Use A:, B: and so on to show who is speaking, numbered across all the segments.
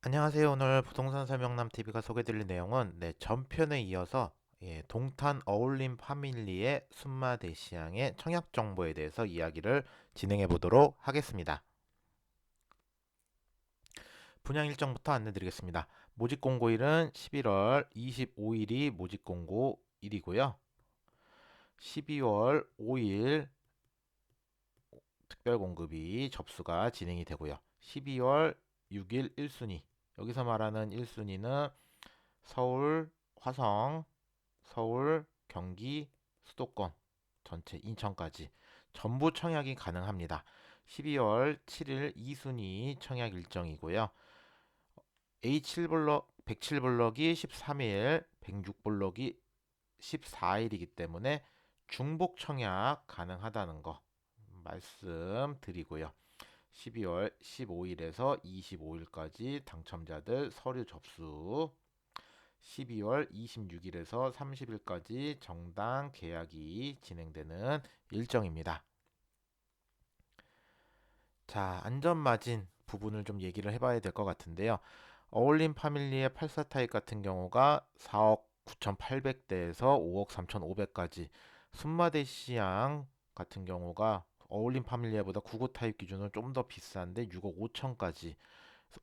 A: 안녕하세요. 오늘 부동산 설명남 TV가 소개드릴 내용은 전편에 이어서 동탄 어울림 파밀리의 순마대시양의 청약 정보에 대해서 이야기를 진행해 보도록 하겠습니다. 분양 일정부터 안내 드리겠습니다. 모집 공고일은 11월 25일이 모집 공고일이고요. 12월 5일 특별 공급이 접수가 진행이 되고요. 12월 6일 1순위. 여기서 말하는 1순위는 서울, 화성, 서울, 경기, 수도권, 전체 인천까지 전부 청약이 가능합니다. 12월 7일 2순위 청약 일정이고요. A7블럭, 107블럭이 13일, 106블럭이 14일이기 때문에 중복 청약 가능하다는 거 말씀드리고요. 12월 15일에서 25일까지 당첨자들 서류 접수, 12월 26일에서 30일까지 정당 계약이 진행되는 일정입니다. 자, 안전마진 부분을 좀 얘기를 해봐야 될 것 같은데요. 어울림 파밀리의 84 타입 같은 경우가 4억 9,800대에서 5억 3,500까지, 순마대 시양 같은 경우가 어울림 파밀리에보다 99 타입 기준으로 좀 더 비싼데 6억 5천까지,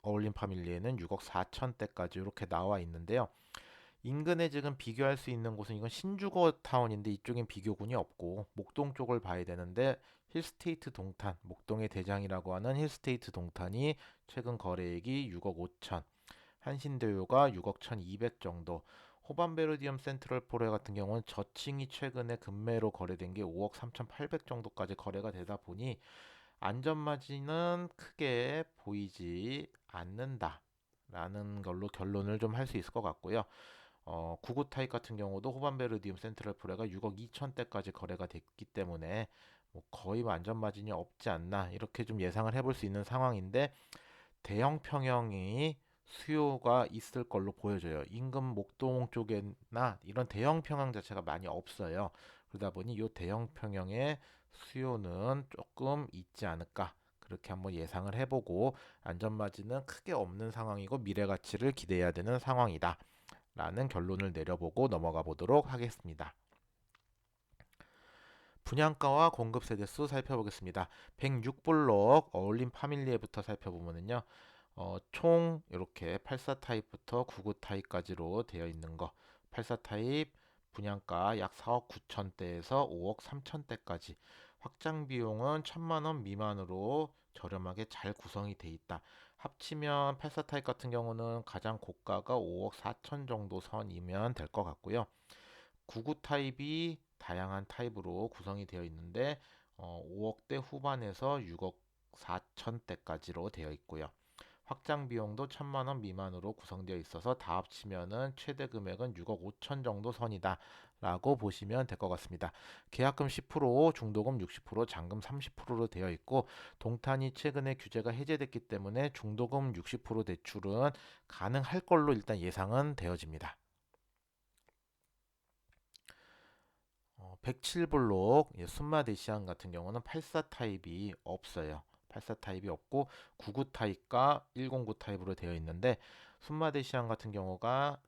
A: 어울림 파밀리에는 6억 4천대까지 이렇게 나와 있는데요. 인근에 지금 비교할 수 있는 곳은 이건 신주거 타운인데 이쪽엔 비교군이 없고 목동 쪽을 봐야 되는데, 힐스테이트 동탄, 목동의 대장이라고 하는 힐스테이트 동탄이 최근 거래액이 6억 5천, 한신대유가 6억 1,200 정도, 호반베르디움 센트럴포레 같은 경우는 저층이 최근에 급매로 거래된 게 5억 3,800 정도까지 거래가 되다 보니 안전마진은 크게 보이지 않는다라는 걸로 결론을 좀 할 수 있을 것 같고요. 99 타입 같은 경우도 호반베르디움 센트럴 프레가 6억 2천대까지 거래가 됐기 때문에 뭐 거의 완전 마진이 없지 않나 이렇게 좀 예상을 해볼 수 있는 상황인데, 대형 평형이 수요가 있을 걸로 보여져요. 인근 목동 쪽에나 이런 대형 평형 자체가 많이 없어요. 그러다 보니 이 대형 평형의 수요는 조금 있지 않을까, 그렇게 한번 예상을 해보고, 안전마진은 크게 없는 상황이고 미래 가치를 기대해야 되는 상황이다 라는 결론을 내려보고 넘어가 보도록 하겠습니다. 분양가와 공급 세대수 살펴보겠습니다. 106블록 어울림 파밀리에부터 살펴보면요. 총 이렇게 84 타입부터 99 타입까지로 되어 있는 거. 84 타입 분양가 약 4억 9천대에서 5억 3천대까지. 확장 비용은 1,000만 원 미만으로 저렴하게 잘 구성이 돼 있다. 합치면 84 타입 같은 경우는 가장 고가가 5억 4천 정도 선이면 될 것 같고요. 99 타입이 다양한 타입으로 구성이 되어 있는데 5억대 후반에서 6억 4천대까지로 되어 있고요. 확장 비용도 1,000만 원 미만으로 구성되어 있어서 다 합치면은 최대 금액은 6억 5천 정도 선이다 라고 보시면 될 것 같습니다. 계약금 10%, 중도금 60%, 잔금 30%로 되어 있고, 동탄이 최근에 규제가 해제됐기 때문에 중도금 60% 대출은 가능할 걸로 일단 예상은 되어집니다. 107블록 순마대시안 같은 경우는 84 타입이 없어요. 84 타입이 없고 99 타입과 109 타입으로 되어 있는데, 순마대시안 같은 경우가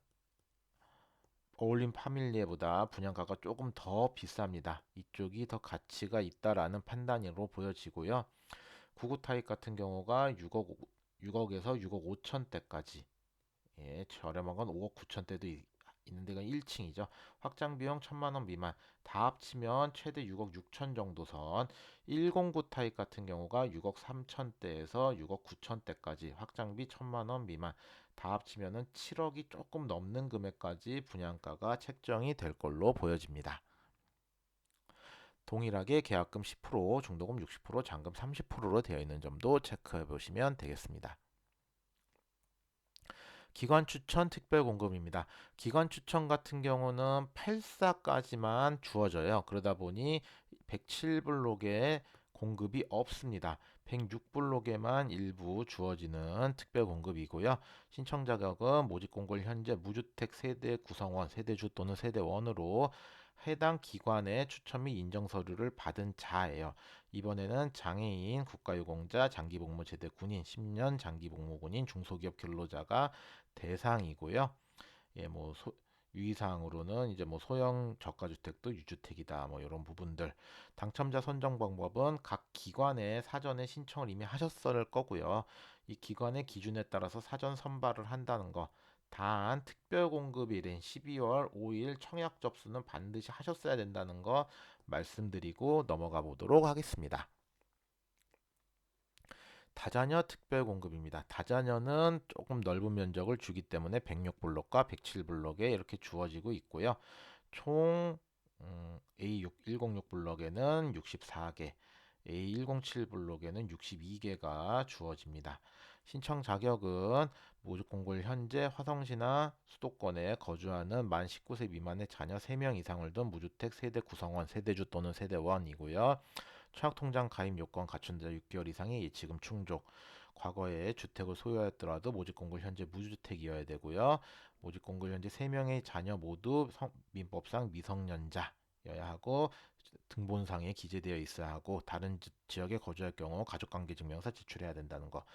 A: 어울림 파밀리에보다 분양가가 조금 더 비쌉니다. 이쪽이 더 가치가 있다라는 판단으로 보여지고요. 99 타입 같은 경우가 6억에서 6억 5천대까지, 저렴한 건 5억 9천대도 있는 데가 1층이죠. 확장 비용 1,000만 원 미만, 다 합치면 최대 6억 6천 정도 선. 109 타입 같은 경우가 6억 3천대에서 6억 9천대까지, 확장비 1,000만 원 미만, 다 합치면은 7억이 조금 넘는 금액까지 분양가가 책정이 될 걸로 보여집니다. 동일하게 계약금 10%, 중도금 60%, 잔금 30%로 되어 있는 점도 체크해 보시면 되겠습니다. 기관 추천 특별 공급입니다. 기관 추천 같은 경우는 84까지만 주어져요. 그러다 보니 107블록에 공급이 없습니다. 106블록에만 일부 주어지는 특별 공급이고요. 신청 자격은 모집 공고일 현재 무주택 세대 구성원, 세대주 또는 세대원으로 해당 기관의 추천 및 인정 서류를 받은 자예요. 이번에는 장애인, 국가유공자, 장기복무제대 군인, 10년 장기복무군인, 중소기업 근로자가 대상이고요. 예, 뭐 유의사항으로는 이제 뭐 소형 저가주택도 유주택이다. 뭐 이런 부분들. 당첨자 선정 방법은 각 기관에 사전에 신청을 이미 하셨을 거고요. 이 기관의 기준에 따라서 사전 선발을 한다는 거. 단 특별 공급일인 12월 5일 청약 접수는 반드시 하셨어야 된다는 거 말씀드리고 넘어가 보도록 하겠습니다. 다자녀 특별 공급입니다. 다자녀는 조금 넓은 면적을 주기 때문에 106블록과 107블록에 이렇게 주어지고 있고요. 총 A1006블록에는 64개, A107블록에는 62개가 주어집니다. 신청 자격은 모집 공고일 현재 화성시나 수도권에 거주하는 만 19세 미만의 자녀 3명 이상을 둔 무주택 세대 구성원, 세대주 또는 세대원이고요. 청약통장 가입 요건 갖춘 자 6개월 이상의 예치금 충족. 과거에 주택을 소유하였더라도 모집 공고일 현재 무주택이어야 되고요. 모집 공고일 현재 3명의 자녀 모두 민법상 미성년자여야 하고 등본상에 기재되어 있어야 하고 다른 지역에 거주할 경우 가족관계증명서 제출해야 된다는 거.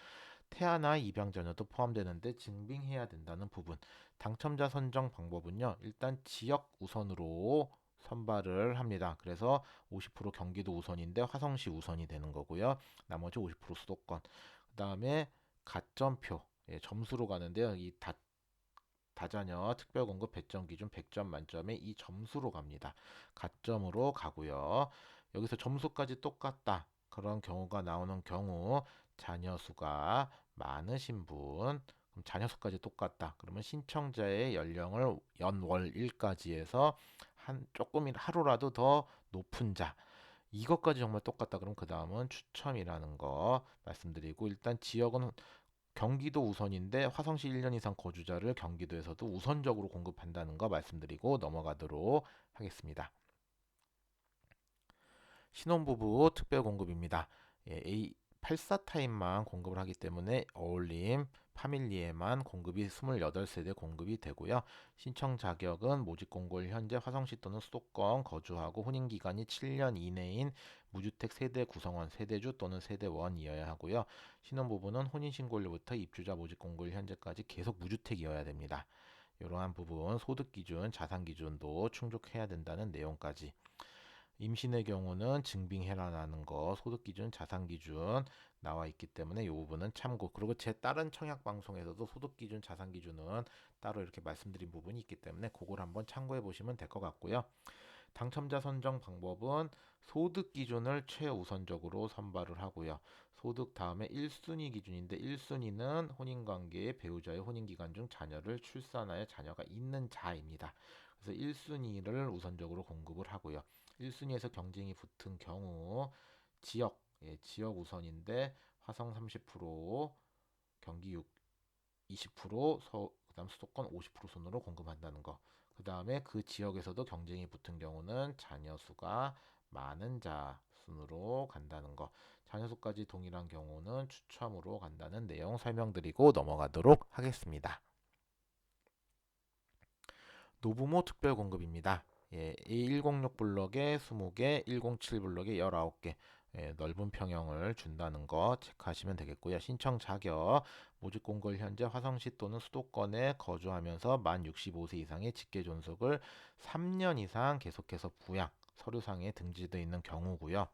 A: 태아나 입양 자녀도 포함되는데 증빙해야 된다는 부분. 당첨자 선정 방법은요. 일단 지역 우선으로 선발을 합니다. 그래서 50% 경기도 우선인데 화성시 우선이 되는 거고요. 나머지 50% 수도권. 그다음에 가점표, 예, 점수로 가는데요. 이 다자녀 특별공급 배점 기준 100점 만점에 이 점수로 갑니다. 가점으로 가고요. 여기서 점수까지 똑같다. 그런 경우가 나오는 경우 자녀 수가 많으신 분, 그럼 자녀 수까지 똑같다. 그러면 신청자의 연령을 연월일까지 해서 한 조금이 하루라도 더 높은 자, 이것까지 정말 똑같다. 그럼 그 다음은 추첨이라는 거 말씀드리고 일단 지역은 경기도 우선인데 화성시 1년 이상 거주자를 경기도에서도 우선적으로 공급한다는 거 말씀드리고 넘어가도록 하겠습니다. 신혼부부 특별 공급입니다. 예, A84 타입만 공급을 하기 때문에 어울림 파밀리에만 공급이 28세대 공급이 되고요. 신청 자격은 모집 공고일 현재 화성시 또는 수도권 거주하고 혼인 기간이 7년 이내인 무주택 세대 구성원, 세대주 또는 세대원이어야 하고요. 신혼부부는 혼인 신고일부터 입주자 모집 공고일 현재까지 계속 무주택이어야 됩니다. 이러한 부분 소득 기준, 자산 기준도 충족해야 된다는 내용까지. 임신의 경우는 증빙해라라는 거 소득 기준, 자산 기준 나와 있기 때문에 이 부분은 참고. 그리고 제 다른 청약 방송에서도 소득 기준, 자산 기준은 따로 이렇게 말씀드린 부분이 있기 때문에 그걸 한번 참고해 보시면 될 것 같고요. 당첨자 선정 방법은 소득 기준을 최우선적으로 선발을 하고요. 소득 다음에 1순위 기준인데 1순위는 혼인관계의 배우자의 혼인기간 중 자녀를 출산하여 자녀가 있는 자입니다. 그래서 1순위를 우선적으로 공급을 하고요. 1순위에서 경쟁이 붙은 경우 지역, 예, 지역 우선인데 화성 30%, 경기 20%, 그다음 수도권 50% 순으로 공급한다는 거. 그 다음에 그 지역에서도 경쟁이 붙은 경우는 자녀 수가 많은 자 순으로 간다는 거. 자녀 수까지 동일한 경우는 추첨으로 간다는 내용 설명드리고 넘어가도록 하겠습니다. 노부모 특별 공급입니다. 예, 106 블럭에 20개, 107 블럭에 19개. 예, 넓은 평형을 준다는 거 체크하시면 되겠고요. 신청 자격, 모집 공고일 현재 화성시 또는 수도권에 거주하면서 만 65세 이상의 직계 존속을 3년 이상 계속해서 부양, 서류상에 등재되어 있는 경우고요.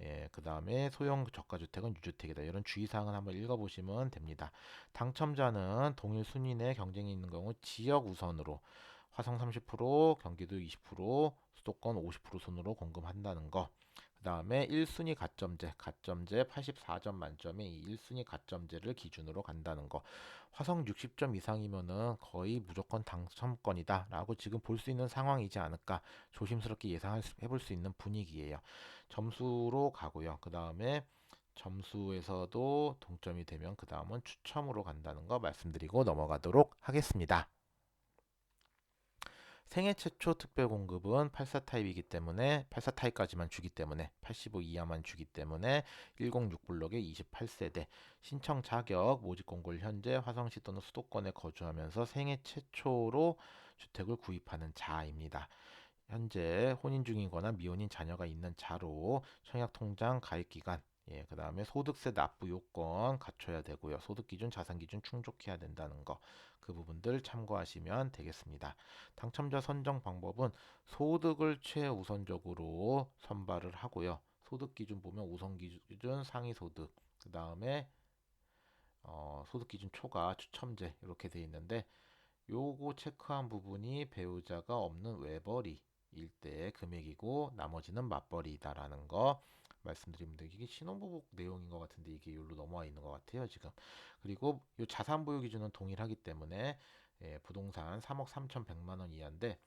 A: 예, 그 다음에 소형 저가주택은 유주택이다. 이런 주의사항은 한번 읽어보시면 됩니다. 당첨자는 동일 순위 내 경쟁이 있는 경우 지역 우선으로 화성 30%, 경기도 20%, 수도권 50% 순으로 공급한다는 거. 그 다음에 1순위 가점제 84점 만점에 이 1순위 가점제를 기준으로 간다는 거. 화성 60점 이상이면은 거의 무조건 당첨권이다 라고 지금 볼 수 있는 상황이지 않을까 조심스럽게 해볼 수 있는 분위기예요. 점수로 가고요. 그 다음에 점수에서도 동점이 되면 그 다음은 추첨으로 간다는 거 말씀드리고 넘어가도록 하겠습니다. 생애 최초 특별 공급은 84 타입이기 때문에 84 타입까지만 주기 때문에 85 이하만 주기 때문에 106 블록의 28세대 신청 자격 모집 공고일 현재 화성시 또는 수도권에 거주하면서 생애 최초로 주택을 구입하는 자입니다. 현재 혼인 중이거나 미혼인 자녀가 있는 자로 청약통장 가입기간, 그 다음에 소득세 납부 요건 갖춰야 되고요. 소득기준, 자산기준 충족해야 된다는 거, 그 부분들 참고하시면 되겠습니다. 당첨자 선정 방법은 소득을 최우선적으로 선발을 하고요. 소득기준 보면 우선기준, 상위소득, 그 다음에 소득기준 초과, 추첨제 이렇게 돼 있는데 요거 체크한 부분이 배우자가 없는 외벌이일 때의 금액이고 나머지는 맞벌이다라는 거 말씀드립니다. 이게 신혼부부 내용인 것 같은데 이게 여기로 넘어와 있는 것 같아요 지금. 그리고 요 자산 보유 기준은 동일하기 때문에 부동산 3억 3,100만 원 이하인데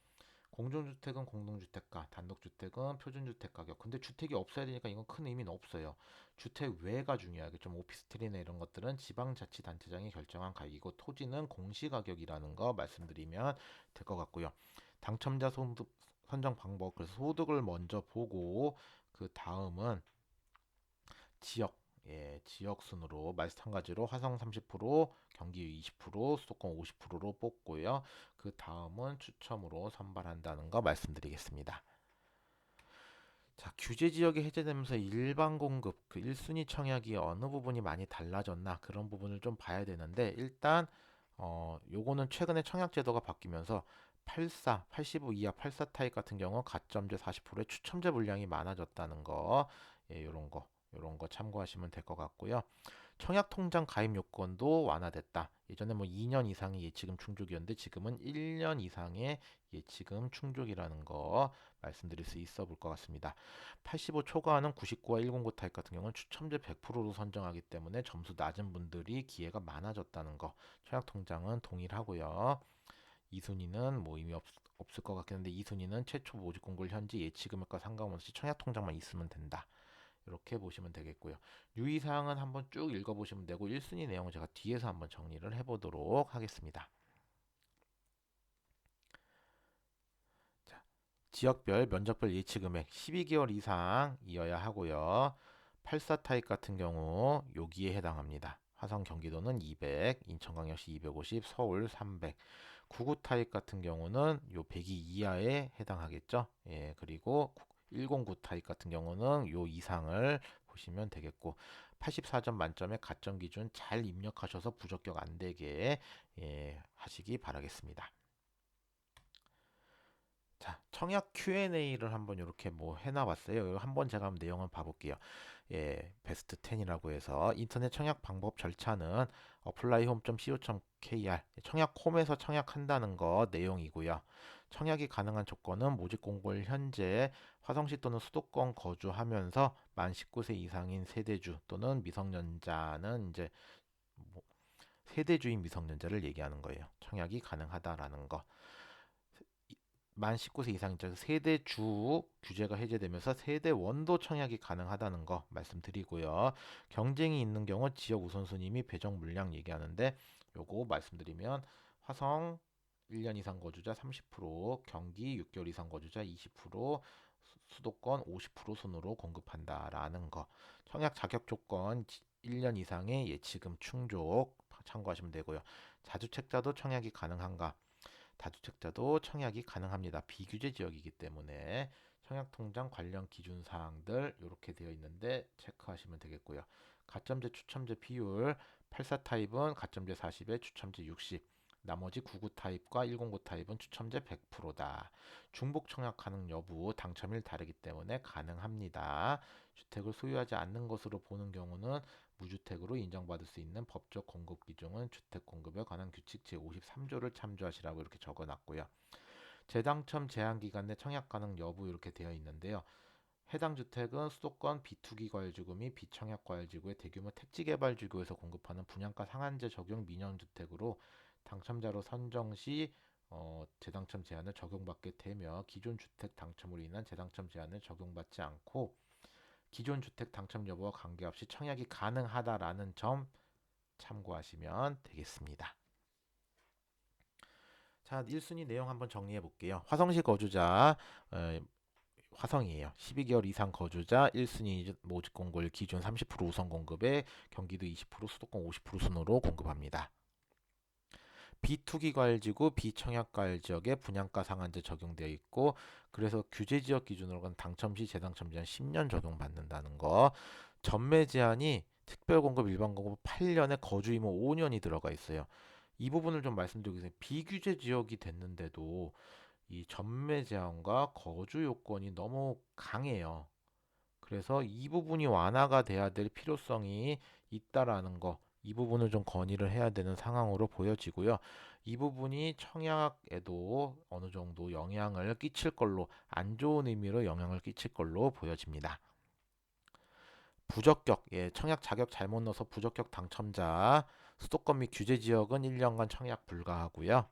A: 공동주택은 공동주택가, 단독주택은 표준주택 가격. 근데 주택이 없어야 되니까 이건 큰 의미는 없어요. 주택 외가 중요하게 좀 오피스텔이나 이런 것들은 지방자치단체장이 결정한 가격이고 토지는 공시가격이라는 거 말씀드리면 될 것 같고요. 당첨자 소득 선정 방법, 그래서 소득을 먼저 보고 그 다음은 지역, 지역 순으로 마찬가지로 화성 30%, 경기 20%, 수도권 50%로 뽑고요. 그 다음은 추첨으로 선발한다는 거 말씀드리겠습니다. 자, 규제 지역이 해제되면서 일반 공급, 그 1순위 청약이 어느 부분이 많이 달라졌나 그런 부분을 좀 봐야 되는데 일단 요거는 최근에 청약 제도가 바뀌면서 84, 85 이하 84 타입 같은 경우 가점제 40%의 추첨제 물량이 많아졌다는 거, 요런 거 참고하시면 될 것 같고요. 청약 통장 가입 요건도 완화됐다. 예전에 뭐 2년 이상의 예치금 충족이었는데 지금은 1년 이상의 예치금 충족이라는 거 말씀드릴 수 있어 볼 것 같습니다. 85 초과하는 99와 109 타입 같은 경우는 추첨제 100%로 선정하기 때문에 점수 낮은 분들이 기회가 많아졌다는 거. 청약 통장은 동일하고요. 2순위는 뭐 의미 없을 것 같긴 한데 2순위는 최초 모집 공고일 현지 예치 금액과 상관없이 청약 통장만 있으면 된다. 이렇게 보시면 되겠고요. 유의사항은 한번 쭉 읽어보시면 되고 1순위 내용은 제가 뒤에서 한번 정리를 해보도록 하겠습니다. 자, 지역별 면적별 예치금액 12개월 이상이어야 하고요. 84 타입 같은 경우 여기에 해당합니다. 화성 경기도는 200, 인천광역시 250, 서울 300. 99 타입 같은 경우는 요 102 이하에 해당하겠죠. 그리고 109 타입 같은 경우는 요 이상을 보시면 되겠고 84점 만점의 가점 기준 잘 입력하셔서 부적격 안 되게 하시기 바라겠습니다. 자, 청약 Q&A를 한번 이렇게 뭐 해놔봤어요. 이거 한번 제가 한번 내용을 봐볼게요. 베스트 10이라고 해서 인터넷 청약 방법 절차는 applyhome.co.kr 청약홈에서 청약한다는 거 내용이고요. 청약이 가능한 조건은 모집 공고일 현재 화성시 또는 수도권 거주하면서 만 19세 이상인 세대주 또는 미성년자는 이제 뭐 세대주인 미성년자를 얘기하는 거예요. 청약이 가능하다라는 거. 만 19세 이상자 세대 주 규제가 해제되면서 세대 원도 청약이 가능하다는 거 말씀드리고요. 경쟁이 있는 경우 지역 우선순위 및 배정 물량 얘기하는데 요거 말씀드리면 화성 1년 이상 거주자 30%, 경기 6개월 이상 거주자 20%, 수도권 50% 순으로 공급한다라는 거. 청약 자격 조건 1년 이상의 예치금 충족 참고하시면 되고요. 자주택자도 청약이 가능한가? 다주택자도 청약이 가능합니다. 비규제 지역이기 때문에 청약통장 관련 기준 사항들 이렇게 되어 있는데 체크하시면 되겠고요. 가점제 추첨제 비율 84 타입은 가점제 40에 추첨제 60, 나머지 99 타입과 109 타입은 추첨제 100%다. 중복 청약 가능 여부 당첨일 다르기 때문에 가능합니다. 주택을 소유하지 않는 것으로 보는 경우는 무주택으로 인정받을 수 있는 법적 공급 기준은 주택 공급에 관한 규칙 제53조를 참조하시라고 이렇게 적어놨고요. 재당첨 제한 기간 내 청약 가능 여부 이렇게 되어 있는데요. 해당 주택은 수도권 비투기 과열지구 및 비청약 과열지구의 대규모 택지개발지구에서 공급하는 분양가 상한제 적용 민영주택으로 당첨자로 선정 시 재당첨 제한을 적용받게 되며 기존 주택 당첨으로 인한 재당첨 제한을 적용받지 않고 기존 주택 당첨 여부와 관계없이 청약이 가능하다라는 점 참고하시면 되겠습니다. 자, 1순위 내용 한번 정리해 볼게요. 화성시 거주자 화성이에요. 12개월 이상 거주자 1순위 모집 공고일 기준 30% 우선 공급에 경기도 20%, 수도권 50% 순으로 공급합니다. 비투기과열지구, 비청약과열 지역에 분양가 상한제 적용되어 있고, 그래서 규제지역 기준으로는 당첨 시 재당첨 제한 10년 적용받는다는 거. 전매 제한이 특별공급, 일반공급 8년에 거주 의무 5년이 들어가 있어요. 이 부분을 좀 말씀드리겠습니다. 비규제 지역이 됐는데도 이 전매 제한과 거주 요건이 너무 강해요. 그래서 이 부분이 완화가 돼야 될 필요성이 있다라는 거, 이 부분을 좀 건의를 해야 되는 상황으로 보여지고요. 이 부분이 청약에도 어느 정도 영향을 끼칠 걸로, 안 좋은 의미로 영향을 끼칠 걸로 보여집니다. 부적격, 예, 청약 자격 잘못 넣어서 부적격 당첨자, 수도권 및 규제 지역은 1년간 청약 불가하고요.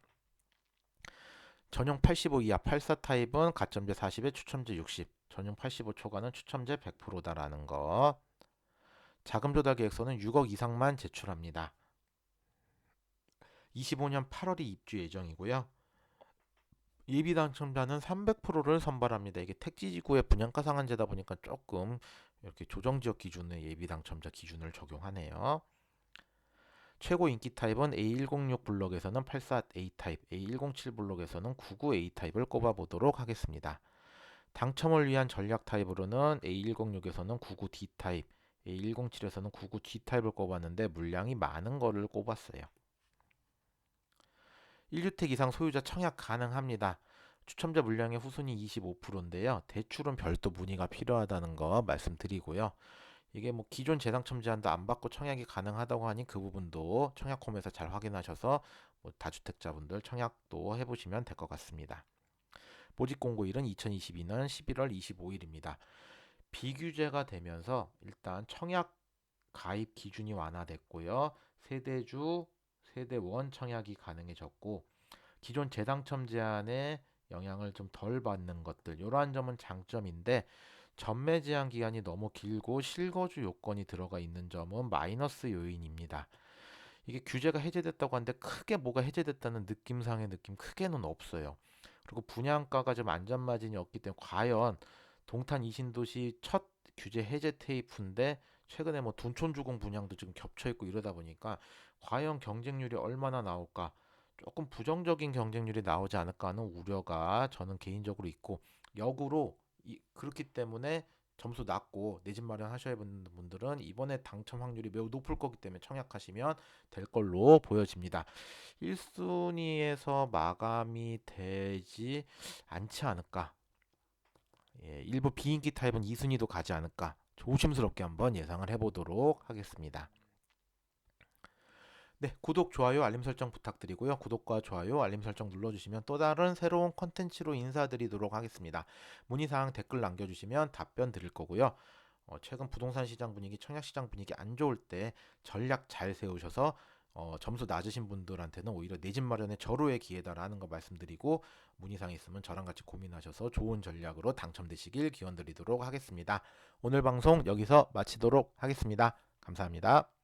A: 전용 85 이하 84 타입은 가점제 40에 추첨제 60, 전용 85 초과는 추첨제 100%다라는 거. 자금 조달 계획서는 6억 이상만 제출합니다. 25년 8월이 입주 예정이고요. 예비 당첨자는 300%를 선발합니다. 이게 택지지구의 분양가 상한제다 보니까 조금 이렇게 조정지역 기준의 예비 당첨자 기준을 적용하네요. 최고 인기 타입은 A106 블록에서는 84A 타입, A107 블록에서는 99A 타입을 꼽아보도록 하겠습니다. 당첨을 위한 전략 타입으로는 A106에서는 99D 타입, A107에서는 99G 타입을 꼽았는데 물량이 많은 거를 꼽았어요. 1주택 이상 소유자 청약 가능합니다. 추첨자 물량의 후순위 25%인데요. 대출은 별도 문의가 필요하다는 거 말씀드리고요. 이게 뭐 기존 재당첨 제한도 안 받고 청약이 가능하다고 하니 그 부분도 청약홈에서 잘 확인하셔서 뭐 다주택자분들 청약도 해보시면 될 것 같습니다. 모집 공고일은 2022년 11월 25일입니다. 비규제가 되면서 일단 청약 가입 기준이 완화됐고요. 세대주, 세대원 청약이 가능해졌고, 기존 재당첨 제한에 영향을 좀 덜 받는 것들, 이러한 점은 장점인데, 전매 제한 기간이 너무 길고 실거주 요건이 들어가 있는 점은 마이너스 요인입니다. 이게 규제가 해제됐다고 하는데 크게 뭐가 해제됐다는 느낌상의 느낌 크게는 없어요. 그리고 분양가가 좀 안전마진이 없기 때문에 과연 동탄 이신도시 첫 규제 해제 테이프인데 최근에 뭐 둔촌주공 분양도 지금 겹쳐 있고 이러다 보니까 과연 경쟁률이 얼마나 나올까, 조금 부정적인 경쟁률이 나오지 않을까 하는 우려가 저는 개인적으로 있고, 역으로 그렇기 때문에 점수 낮고 내 집 마련하셔야 하는 분들은 이번에 당첨 확률이 매우 높을 거기 때문에 청약하시면 될 걸로 보여집니다. 1순위에서 마감이 되지 않지 않을까. 예, 일부 비인기 타입은 2순위도 가지 않을까. 조심스럽게 한번 예상을 해보도록 하겠습니다. 네, 구독, 좋아요, 알림 설정 부탁드리고요. 구독과 좋아요, 알림 설정 눌러주시면 또 다른 새로운 컨텐츠로 인사드리도록 하겠습니다. 문의사항 댓글 남겨주시면 답변 드릴 거고요. 최근 부동산 시장 분위기, 청약 시장 분위기 안 좋을 때 전략 잘 세우셔서 점수 낮으신 분들한테는 오히려 내 집 마련의 절호의 기회다라는 거 말씀드리고, 문의사항 있으면 저랑 같이 고민하셔서 좋은 전략으로 당첨되시길 기원드리도록 하겠습니다. 오늘 방송 여기서 마치도록 하겠습니다. 감사합니다.